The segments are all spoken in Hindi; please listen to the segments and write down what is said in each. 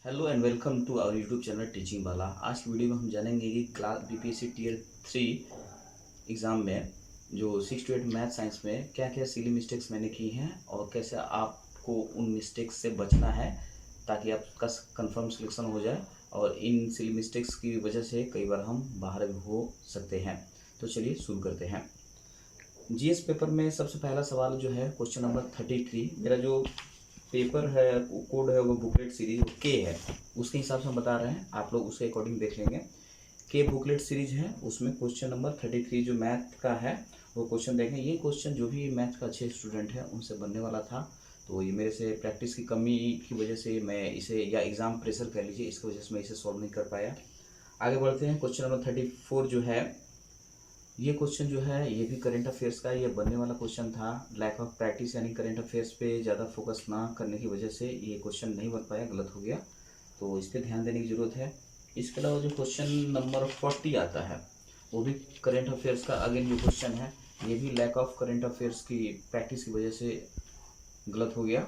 Hello and welcome to our YouTube channel teaching वाला। आज की वीडियो में हम जानेंगे कि क्लास बीपीएससी टीयर 3 एग्ज़ाम में जो 6 to 8 मैथ साइंस में क्या क्या सिली मिस्टेक्स मैंने की हैं और कैसे आपको उन मिस्टेक्स से बचना है ताकि आपका कंफर्म सिलेक्शन हो जाए। और इन सिली मिस्टेक्स की वजह से कई बार हम बाहर भी हो सकते हैं। तो चलिए शुरू करते हैं। जीएस पेपर में सबसे पहला सवाल जो है क्वेश्चन नंबर 33। मेरा जो पेपर है कोड है वो बुकलेट सीरीज के है, उसके हिसाब से हम बता रहे हैं, आप लोग उसके अकॉर्डिंग देख लेंगे। के बुकलेट सीरीज है, उसमें क्वेश्चन नंबर 33 जो मैथ का है वो क्वेश्चन देखें। ये क्वेश्चन जो भी मैथ का अच्छे स्टूडेंट है उनसे बनने वाला था, तो ये मेरे से प्रैक्टिस की कमी की वजह से मैं इसे, या एग्ज़ाम प्रेशर कह लीजिए, इसकी वजह से मैं इसे सॉल्व नहीं कर पाया। आगे बढ़ते हैं। क्वेश्चन नंबर 34 जो है, ये क्वेश्चन जो है ये भी करंट अफेयर्स का ये बनने वाला क्वेश्चन था। लैक ऑफ प्रैक्टिस यानी करंट अफेयर्स पे ज़्यादा फोकस ना करने की वजह से ये क्वेश्चन नहीं बन पाया, गलत हो गया, तो इस पर ध्यान देने की ज़रूरत है। इसके अलावा जो क्वेश्चन नंबर 40 आता है वो भी करंट अफेयर्स का अगेन जो क्वेश्चन है, ये भी लैक ऑफ करंट अफेयर्स की प्रैक्टिस की वजह से गलत हो गया।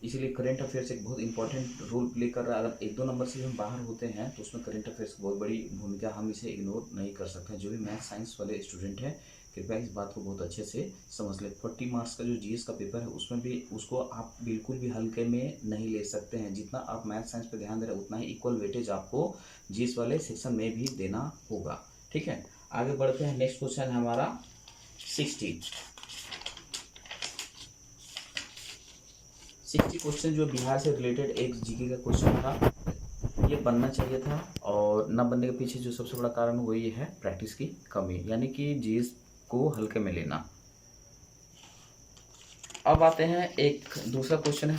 इसीलिए करंट अफेयर्स एक बहुत इंपॉर्टेंट रोल प्ले कर रहा है। अगर एक दो नंबर से भी हम बाहर होते हैं तो उसमें करंट अफेयर्स की बहुत बड़ी भूमिका, हम इसे इग्नोर नहीं कर सकते हैं। जो भी मैथ साइंस वाले स्टूडेंट हैं कृपया इस बात को बहुत अच्छे से समझ लें। 40 मार्क्स का जो जीएस का पेपर है उसमें भी उसको आप बिल्कुल भी हल्के में नहीं ले सकते हैं। जितना आप मैथ साइंस पर ध्यान दे रहे हैं उतना ही इक्वल वेटेज आपको जीएस वाले सेक्शन में भी देना होगा। ठीक है, आगे बढ़ते हैं। नेक्स्ट क्वेश्चन है हमारा 60 क्वेश्चन जो बिहार से रिलेटेड एक जीके का क्वेश्चन था। ये बनना चाहिए था और न बनने के पीछे जो सबसे बड़ा कारण वो ये है प्रैक्टिस की कमी, यानी कि जीएस को हल्के में लेना। अब आते हैं, एक दूसरा क्वेश्चन है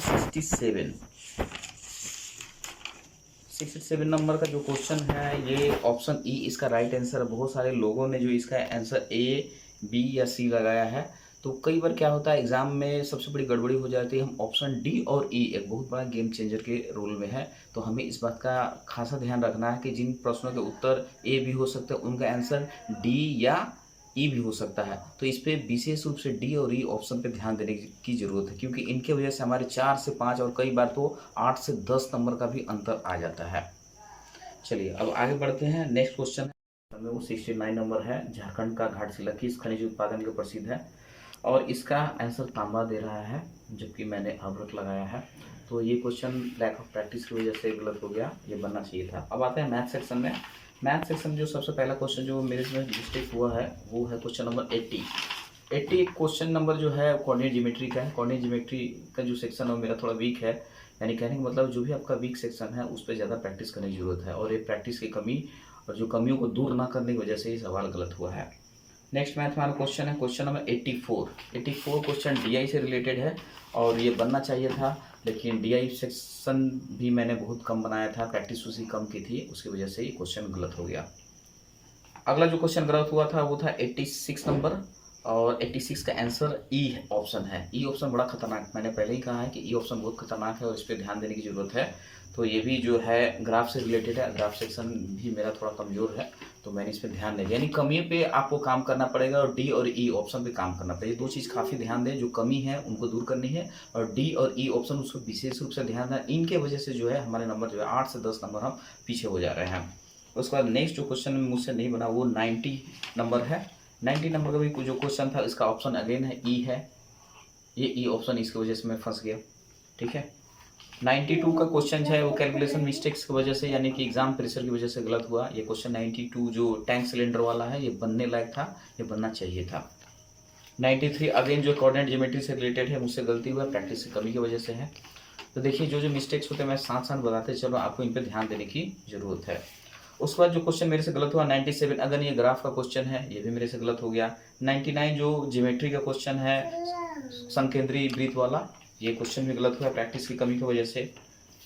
67 नंबर का जो क्वेश्चन है, ये ऑप्शन ई इसका राइट आंसर है। बहुत सारे लोगों ने जो इसका आंसर ए, बी या सी लगाया है, तो कई बार क्या होता है एग्जाम में सबसे बड़ी गड़बड़ी हो जाती है। हम ऑप्शन डी और ई एक बहुत बड़ा गेम चेंजर के रोल में है, तो हमें इस बात का खासा ध्यान रखना है कि जिन प्रश्नों के उत्तर ए भी हो सकते हैं उनका आंसर डी या ई भी हो सकता है। तो इस पे विशेष रूप से डी और ई ऑप्शन पे ध्यान देने की ज़रूरत है, क्योंकि इनके वजह से हमारे 4 से 5 और कई बार तो 8 से 10 नंबर का भी अंतर आ जाता है। चलिए अब आगे बढ़ते हैं। नेक्स्ट क्वेश्चन है वो 69 नंबर है। झारखंड का घाटशिला किस खनिज उत्पादन के प्रसिद्ध है, और इसका आंसर तांबा दे रहा है जबकि मैंने अभ्रक लगाया है। तो ये क्वेश्चन लैक ऑफ प्रैक्टिस की वजह से गलत हो गया, ये बनना चाहिए था। अब आते हैं मैथ सेक्शन में। मैथ सेक्शन में जो सबसे पहला क्वेश्चन जो मेरे में मिस्टेक हुआ है वो है क्वेश्चन नंबर 80 क्वेश्चन नंबर जो है कोऑर्डिनेट ज्योमेट्री का है। कोऑर्डिनेट ज्योमेट्री का जो सेक्शन है वो मेरा थोड़ा वीक है, यानी कहने का मतलब जो भी आपका वीक सेक्शन है उस पर ज़्यादा प्रैक्टिस करने की जरूरत है, और ये प्रैक्टिस की कमी और जो कमियों को दूर ना करने की वजह से ये सवाल गलत हुआ है। नेक्स्ट मैथ हमारा क्वेश्चन है क्वेश्चन नंबर 84 क्वेश्चन डीआई से रिलेटेड है और ये बनना चाहिए था, लेकिन डीआई सेक्शन भी मैंने बहुत कम बनाया था, प्रैक्टिस उसी कम की थी, उसकी वजह से ये क्वेश्चन गलत हो गया। अगला जो क्वेश्चन गलत हुआ था वो था 86 नंबर, और 86 का आंसर ई ऑप्शन है। ई ऑप्शन बड़ा खतरनाक, मैंने पहले ही कहा है कि ई ऑप्शन बहुत खतरनाक है और इस पर ध्यान देने की ज़रूरत है। तो ये भी जो है ग्राफ से रिलेटेड है, ग्राफ सेक्शन भी मेरा थोड़ा कमज़ोर है, तो मैंने इस पर ध्यान दिया, यानी कमी पे आपको काम करना पड़ेगा और डी और ई ऑप्शन पे काम करना पड़ेगा। दो चीज़ काफ़ी ध्यान दें, जो कमी है उनको दूर करनी है, और डी और ई ऑप्शन उसको विशेष रूप से ध्यान दें। इनके वजह से जो है हमारे नंबर जो है 8 से 10 नंबर हम पीछे हो जा रहे हैं। उसके बाद नेक्स्ट जो क्वेश्चन मुझसे नहीं बना वो 90 नंबर है। 90 नंबर का भी जो क्वेश्चन था इसका ऑप्शन अगेन है ई है, ये ई ऑप्शन, इसकी वजह से मैं फंस गया। ठीक है, 92 का क्वेश्चन है वो कैलकुलेशन मिस्टेक्स की वजह से, यानी कि एग्जाम प्रेशर की वजह से गलत हुआ। ये क्वेश्चन 92 जो टैंक सिलेंडर वाला है ये बनने लायक था, ये बनना चाहिए था। 93 अगेन जो कोऑर्डिनेट ज्योमेट्री से रिलेटेड है, मुझसे गलती हुआ, प्रैक्टिस की कमी की वजह से है। तो देखिए जो जो मिस्टेक्स होते हैं मैं साथ साथ बताते चलो, आपको इन पर ध्यान देने की जरूरत है। उसके बाद जो क्वेश्चन मेरे से गलत हुआ 97, अगर ये ग्राफ का क्वेश्चन है ये भी मेरे से गलत हो गया। 99 जो ज्योमेट्री का क्वेश्चन है संकेंद्रीय वृत्त वाला, ये क्वेश्चन भी गलत हुआ प्रैक्टिस की कमी की वजह से।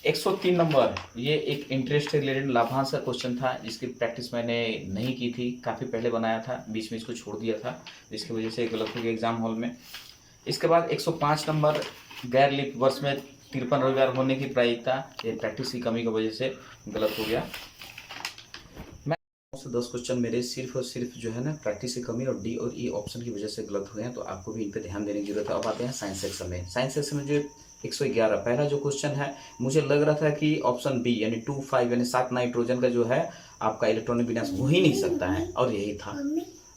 103 नंबर, ये एक इंटरेस्ट से रिलेटेड लाभांश का क्वेश्चन था जिसकी प्रैक्टिस मैंने नहीं की थी, काफ़ी पहले बनाया था, बीच में इसको छोड़ दिया था, जिसकी वजह से गलत हो गया एग्जाम हॉल में। इसके बाद 105 नंबर, गैर लिप वर्ष में 53 रविवार होने की प्रायिकता, ये प्रैक्टिस की कमी की वजह से गलत हो गया। से 10 क्वेश्चन मेरे सिर्फ और सिर्फ जो है ना प्रैक्टिस की कमी और डी और ई ऑप्शन की वजह से गलत हुए हैं, तो आपको भी इन पे ध्यान देने की जरूरत है। अब आते हैं साइंस सेक्शन में। साइंस सेक्शन में जो 111 पहला जो क्वेश्चन है, मुझे लग रहा था कि ऑप्शन बी यानी 25 यानी 7 नाइट्रोजन का जो है आपका इलेक्ट्रॉनिक विन्यास हो ही नहीं सकता है, और यही था।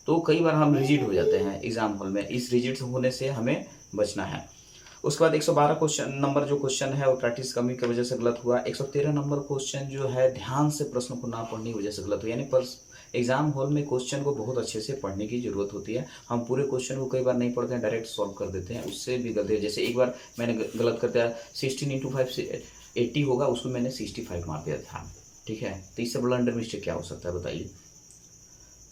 तो कई बार हम रिजिड हो जाते हैं एग्जाम हॉल में, इस रिजिड होने से हमें बचना है। उसके बाद 112 क्वेश्चन नंबर जो क्वेश्चन है वो प्रैक्टिस कमी की वजह से गलत हुआ। 113 नंबर क्वेश्चन जो है ध्यान से प्रश्न को ना पढ़ने की वजह से गलत हुआ, यानी एग्जाम हॉल में क्वेश्चन को बहुत अच्छे से पढ़ने की जरूरत होती है। हम पूरे क्वेश्चन को कई बार नहीं पढ़ते हैं, डायरेक्ट सॉल्व कर देते हैं, उससे भी गलती है। जैसे एक बार मैंने गलत कर दिया, 16 × 5 से 80 होगा, उसको मैंने 65 मार दिया था, ठीक है। तो इससे बड़ा अंडर मिस्टेक क्या हो सकता है बताइए।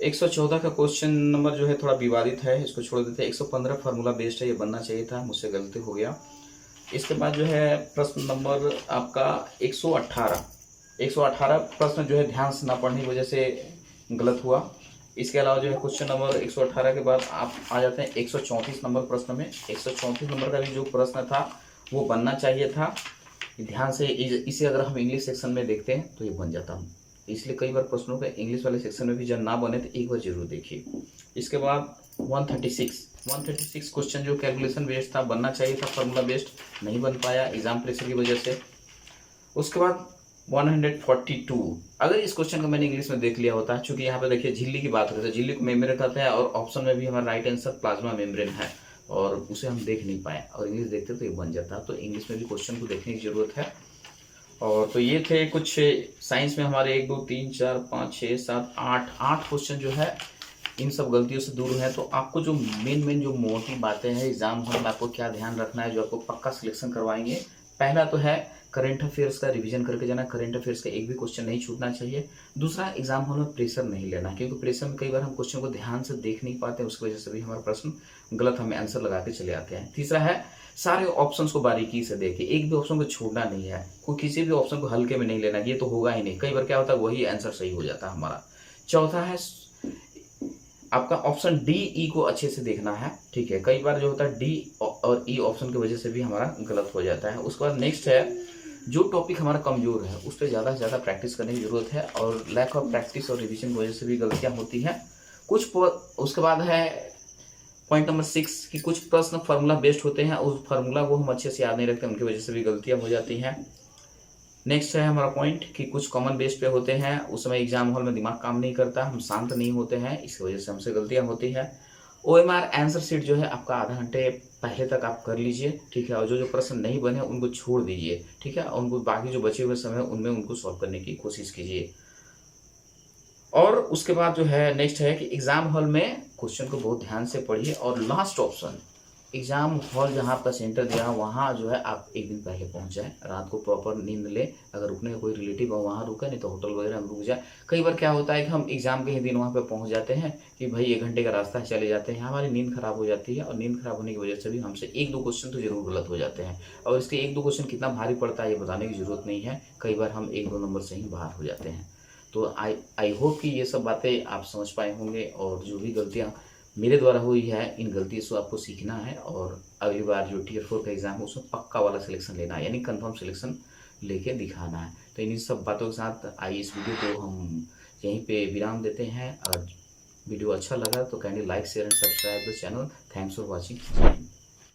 114 का क्वेश्चन नंबर जो है थोड़ा विवादित है, इसको छोड़ देते हैं। 115 फार्मूला बेस्ड है, ये बनना चाहिए था, मुझसे गलती हो गया। इसके बाद जो है प्रश्न नंबर आपका 118 प्रश्न जो है ध्यान से ना पढ़ने की वजह से गलत हुआ। इसके अलावा जो है क्वेश्चन नंबर 118 के बाद आप आ जाते हैं 134 नंबर प्रश्न में। 134 नंबर का भी जो प्रश्न था वो बनना चाहिए था, ध्यान से इसे अगर हम इंग्लिश सेक्शन में देखते हैं तो ये बन जाता हूँ, इसलिए कई बार प्रश्नों का इंग्लिश वाले सेक्शन में भी जब ना बने तो एक बार जरूर देखिए। इसके बाद 136 क्वेश्चन जो कैलकुलेशन बेस्ड था, बनना चाहिए था फार्मूला बेस्ड, नहीं बन पाया एग्जाम प्रेशर की वजह से। उसके बाद 142, अगर इस क्वेश्चन को मैंने इंग्लिश में देख लिया होता, चूंकि यहाँ पे देखिए झिल्ली की बात करते हैं, झिल्ली को मेम्ब्रेन कहते हैं, और ऑप्शन में भी हमारा राइट आंसर प्लाज्मा मेम्ब्रेन है, और उसे हम देख नहीं पाए और इंग्लिश देखते तो ये बन जाता। तो इंग्लिश में भी क्वेश्चन को देखने की जरूरत है। और तो ये थे कुछ साइंस में हमारे 1 2 3 4 5 6 7 8 क्वेश्चन जो है इन सब गलतियों से दूर है। तो आपको जो मेन जो मोटी बातें हैं एग्जाम हॉल में आपको क्या ध्यान रखना है, जो आपको पक्का सिलेक्शन करवाएंगे। पहला तो है करंट अफेयर्स का रिवीजन करके जाना, करंट अफेयर्स का एक भी क्वेश्चन नहीं छूटना चाहिए। दूसरा, एग्जाम हॉल में प्रेशर नहीं लेना, क्योंकि प्रेशर में कई बार हम क्वेश्चन को ध्यान से देख नहीं पाते, उसकी वजह से भी हमारा प्रश्न गलत हमें आंसर लगा के चले आते हैं। तीसरा है सारे ऑप्शंस को बारीकी से देखें, एक भी ऑप्शन को छोड़ना नहीं है, कोई किसी भी ऑप्शन को हल्के में नहीं लेना, ये तो होगा ही नहीं, कई बार क्या होता है वही आंसर सही हो जाता है हमारा। चौथा है आपका ऑप्शन डी ई को अच्छे से देखना है, ठीक है। कई बार जो होता है डी और ई ऑप्शन की वजह से भी हमारा गलत हो जाता है। उसके बाद नेक्स्ट है जो टॉपिक हमारा कमजोर है उस पर ज़्यादा से ज़्यादा प्रैक्टिस करने की जरूरत है, और लैक ऑफ प्रैक्टिस और रिविजन की वजह से भी गलतियाँ होती हैं कुछ। उसके बाद है पॉइंट नंबर 6 कि कुछ प्रश्न फार्मूला बेस्ड होते हैं, उस फार्मूला को हम अच्छे से याद नहीं रखते, उनकी वजह से भी गलतियाँ हो जाती हैं। नेक्स्ट है हमारा पॉइंट कि कुछ कॉमन बेस्ड पे होते हैं, उस समय एग्जाम हॉल में दिमाग काम नहीं करता, हम शांत नहीं होते हैं, इसकी वजह से हमसे गलतियां होती है। OMR आंसर शीट जो है आपका आधा घंटे पहले तक आप कर लीजिए, ठीक है, और जो प्रश्न नहीं बने उनको छोड़ दीजिए, ठीक है, उनको बाकी जो बचे हुए समय उनमें उनको सॉल्व करने की कोशिश कीजिए। और उसके बाद जो है नेक्स्ट है कि एग्जाम हॉल में क्वेश्चन को बहुत ध्यान से पढ़िए। और लास्ट ऑप्शन, एग्जाम हॉल जहाँ आपका सेंटर दिया है वहाँ जो है आप एक दिन पहले पहुँच जाए, रात को प्रॉपर नींद ले, अगर रुकने का कोई रिलेटिव हो वहाँ रुके, नहीं तो होटल वगैरह में रुक जाए। कई बार क्या होता है कि हम एग्जाम के ही दिन वहाँ पे पहुँच जाते हैं कि भाई 1 घंटे का रास्ता है, चले जाते हैं, हमारी नींद खराब हो जाती है, और नींद खराब होने की वजह से भी हमसे 1-2 क्वेश्चन तो जरूर गलत हो जाते हैं। और इसके 1-2 क्वेश्चन कितना भारी पड़ता है ये बताने की जरूरत नहीं है, कई बार हम 1-2 नंबर से ही बाहर हो जाते हैं। तो आई होप कि ये सब बातें आप समझ पाए होंगे, और जो भी गलतियाँ मेरे द्वारा हुई है इन गलतियों से आपको सीखना है, और अगली बार जो Tier 4 का एग्जाम है उसमें पक्का वाला सिलेक्शन लेना है, यानी कंफर्म सिलेक्शन लेके दिखाना है। तो इन सब बातों के साथ आइए इस वीडियो को हम यहीं पे विराम देते हैं। अगर वीडियो अच्छा लगा तो kindly like share and subscribe the channel. Thanks for watching.